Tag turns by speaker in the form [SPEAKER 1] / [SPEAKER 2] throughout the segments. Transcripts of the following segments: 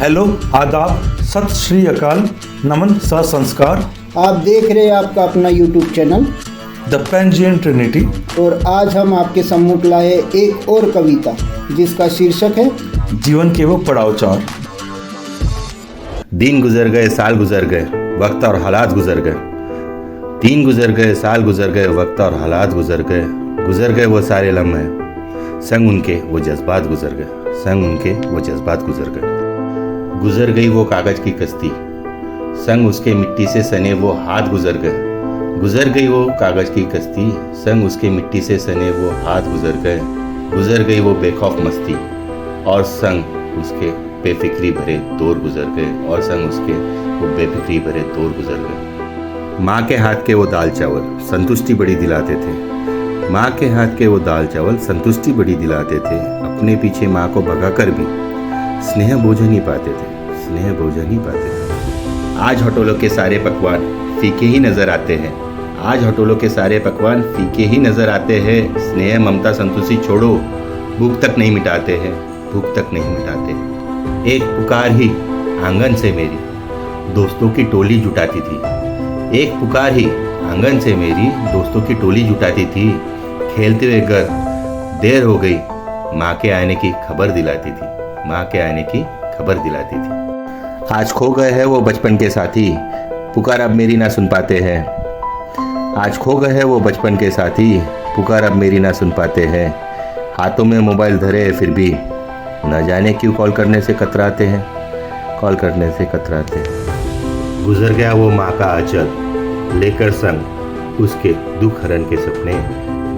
[SPEAKER 1] Hello, आदाब, सत श्री अकाल, नमन, संस्कार।
[SPEAKER 2] आप देख रहे हैं आपका अपना YouTube चैनल
[SPEAKER 1] द पेंजियन ट्रिनिटी।
[SPEAKER 2] और आज हम आपके सम्मुख लाए एक और कविता जिसका शीर्षक है
[SPEAKER 1] जीवन के वो पड़ाव चार।
[SPEAKER 3] दिन गुजर गए, साल गुजर गए, वक्त और हालात गुजर गए। दिन गुजर गए, साल गुजर गए, वक्त और हालात गुजर गए वो सारे लम्हे, संग उनके वो जज्बात गुजर गए, संग उनके वो जज्बात गुजर गए। गुजर गई वो कागज की कश्ती, संग उसके मिट्टी से सने वो हाथ गुजर गए। गुजर गई वो कागज की कश्ती, संग उसके मिट्टी से सने वो हाथ गुजर गए। गुजर गई वो बेखौफ मस्ती, और संग उसके बेफिक्री भरे दौर गुजर गए, और संग उसके वो बेफिक्री भरे दौर गुजर गए। माँ के हाथ के वो दाल चावल संतुष्टि बड़ी दिलाते थे, माँ के हाथ के वो दाल चावल संतुष्टि बड़ी दिलाते थे। अपने पीछे माँ को भगाकर भी स्नेह भोजन ही पाते थे, स्नेह भोजन ही पाते थे। आज होटलों के सारे पकवान फीके ही नजर आते हैं, आज होटलों के सारे पकवान फीके ही नजर आते हैं। स्नेह ममता संतुष्टि छोड़ो, भूख तक नहीं मिटाते हैं, भूख तक नहीं मिटाते हैं। एक पुकार ही आंगन से मेरी दोस्तों की टोली जुटाती थी, एक पुकार ही आंगन से मेरी दोस्तों की टोली जुटाती थी। खेलते हुए घर देर हो गई, माँ के आने की खबर दिलाती थी, माँ के आने की खबर दिलाती थी। आज खो गए हैं वो बचपन के साथी, पुकार अब मेरी ना सुन पाते हैं। आज खो गए हैं वो बचपन के साथी, पुकार अब मेरी ना सुन पाते हैं। हाथों में मोबाइल धरे फिर भी न जाने क्यों कॉल करने से कतराते हैं, कॉल करने से कतराते हैं। गुजर गया वो माँ का आंचल, लेकर संग उसके दुख हरण के सपने।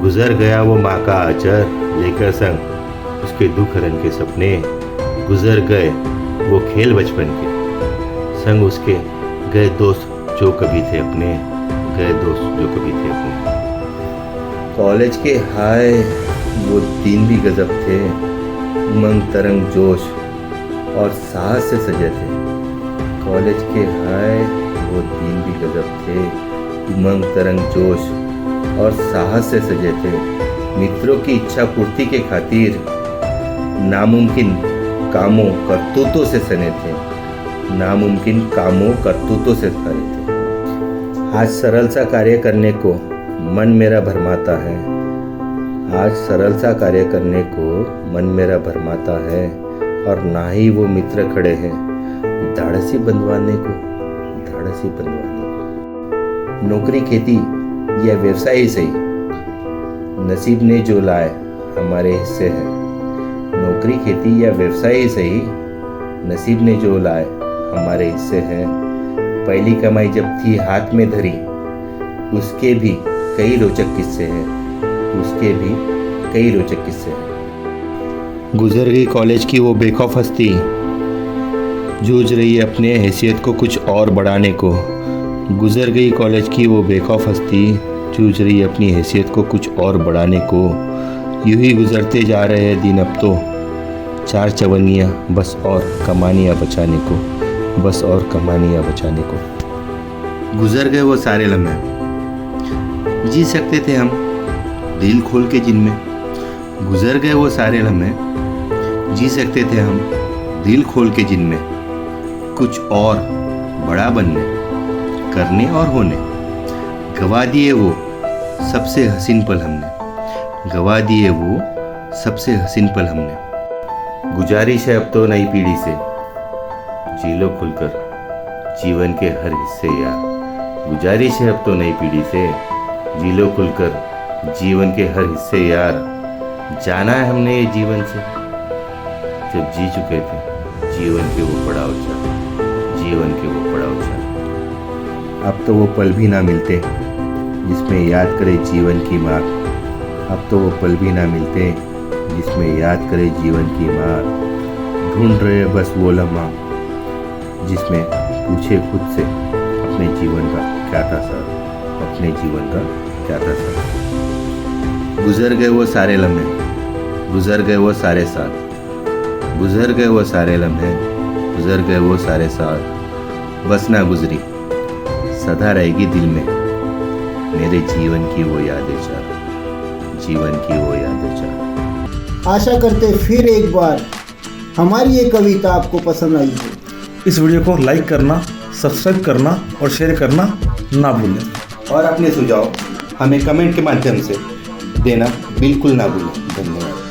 [SPEAKER 3] गुजर गया वो माँ का आंचल, लेकर संग उसके दुख हरण के सपने। गुजर गए वो खेल बचपन के, संग उसके गए दोस्त जो कभी थे अपने, गए दोस्त जो कभी थे अपने। कॉलेज के हाय वो दिन भी गजब थे, उमंग तरंग जोश और साहस से सजे थे। कॉलेज के हाय वो दिन भी गजब थे, उमंग तरंग जोश और साहस से सजे थे। मित्रों की इच्छा पूर्ति के खातिर नामुमकिन कामों करतूतों से सने थे, नामुमकिन कामों करतूतों से सने थे। आज सरल सा कार्य करने को मन मेरा भरमाता है, आज सरल सा कार्य करने को मन मेरा भरमाता है। और ना ही वो मित्र खड़े हैं धाड़सी बंधवाने को, धाड़सी बंधवाने को। नौकरी खेती या व्यवसाय ही सही, नसीब ने जो लाए हमारे हिस्से है। नौकरी खेती या व्यवसाय ही सही, नसीब ने जो लाए हमारे हिस्से है। पहली कमाई जब थी हाथ में धरी, उसके भी कई रोचक किस्से हैं, उसके भी कई रोचक किस्से हैं। गुजर गई कॉलेज की वो बेखौफ हस्ती, जूझ रही है अपने हैसियत को कुछ और बढ़ाने को। गुजर गई कॉलेज की वो बेखौफ हस्ती, जूझ रही है अपनी हैसियत को कुछ और बढ़ाने को। यूं ही गुजरते जा रहे हैं दिन अब तो, चार चवनियाँ बस और कमानियाँ बचाने को, बस और कमानियाँ बचाने को। गुजर गए वो सारे लम्हे, जी सकते थे हम दिल खोल के जिनमें। गुजर गए वो सारे लम्हे, जी सकते थे हम दिल खोल के जिनमें। कुछ और बड़ा बनने, करने और होने, गवा दिए वो सबसे हसीन पल हमने, गवा दिए वो सबसे हसीन पल हमने। गुजारिश है अब तो नई पीढ़ी से, जी लो खुलकर जीवन के हर हिस्से यार। गुजारिश है अब तो नई पीढ़ी से, जी लो खुलकर जीवन के हर हिस्से यार। जाना है हमने ये जीवन से, जब जी चुके थे जीवन के वो पड़ाव चार, जीवन के वो पड़ाव चार। अब तो वो पल भी ना मिलते जिसमें याद करे जीवन की माँ, अब तो वो पल भी ना मिलते जिसमें याद करे जीवन की माँ। ढूंढ रहे बस वो लम्हा जिसमें पूछे खुद से अपने जीवन का क्या था सर, अपने जीवन का क्या था सर। गुजर गए वो सारे लम्हे, गुजर गए वो सारे साल, गुजर गए वो सारे लम्हे, गुजर गए वो सारे साल। बस ना गुजरी सदा रहेगी दिल में मेरे जीवन की वो यादें चार, जीवन की वो यादें चार।
[SPEAKER 2] आशा करते फिर एक बार हमारी ये कविता आपको पसंद आई हो।
[SPEAKER 1] इस वीडियो को लाइक करना, सब्सक्राइब करना और शेयर करना ना भूलें।
[SPEAKER 3] और अपने सुझाव हमें कमेंट के माध्यम से देना बिल्कुल ना भूलें। धन्यवाद।